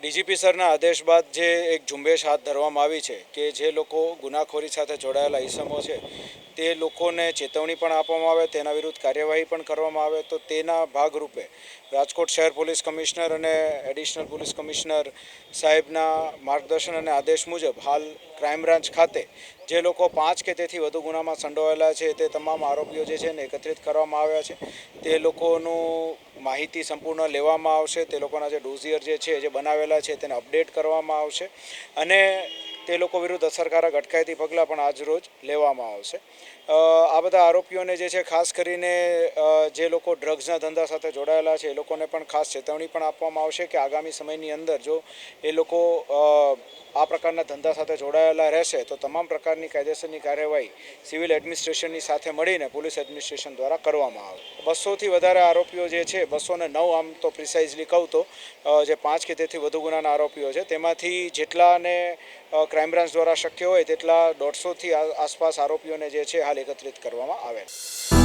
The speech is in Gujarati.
ડીજીપી સરના આદેશ બાદ જે એક ઝુંબેશ હાથ ધરવામાં આવી છે કે જે લોકો ગુનાખોરી સાથે જોડાયેલા ઇસમો છે તે લોકોને ચેતવણી પણ આપવામાં આવે, તેના વિરુદ્ધ કાર્યવાહી પણ કરવામાં આવે, તો તેના ભાગરૂપે રાજકોટ શહેર પોલીસ કમિશનર અને એડિશનલ પોલીસ કમિશનર સાહેબના માર્ગદર્શન અને આદેશ મુજબ હાલ ક્રાઇમ બ્રાન્ચ ખાતે જે લોકો 5 કે તેથી વધુ ગુનામાં સંડોવાયેલા છે તે તમામ આરોપીઓ જે છે ને એકત્રિત કરવામાં આવ્યા છે. તે લોકોનું માહિતી સંપૂર્ણ લેવામાં આવશે, તે લોકોના જે ડોઝિયર જે છે જે બનાવેલા છે તેને અપડેટ કરવામાં આવશે અને તે લોકો વિરુદ્ધ અસરકારક અટકાયતી પગલાં પણ આજરોજ લેવામાં આવશે. આ બધા આરોપીઓને જે છે ખાસ કરીને જે લોકો ડ્રગ્સના ધંધા સાથે જોડાયેલા છે એ લોકોને પણ ખાસ ચેતવણી પણ આપવામાં આવશે કે આગામી સમયની અંદર જો એ લોકો આ પ્રકારના ધંધા સાથે જોડાયેલા રહેશે તો તમામ પ્રકારની કાયદેસરની કાર્યવાહી સિવિલ એડમિનિસ્ટ્રેશનની સાથે મળીને પોલીસ એડમિનિસ્ટ્રેશન દ્વારા કરવામાં આવે. 200થી વધારે આરોપીઓ જે છે, 209 આમ તો પ્રિસાઇઝલી કહું તો જે 5 કે તેથી વધુ ગુનાના આરોપીઓ છે તેમાંથી જેટલાને ક્રાઇમ બ્રાન્ચ દ્વારા શક્ય હોય તેટલા 150થી આસપાસ આરોપીઓને જે છે હાલ એકત્રિત કરવામાં આવે છે.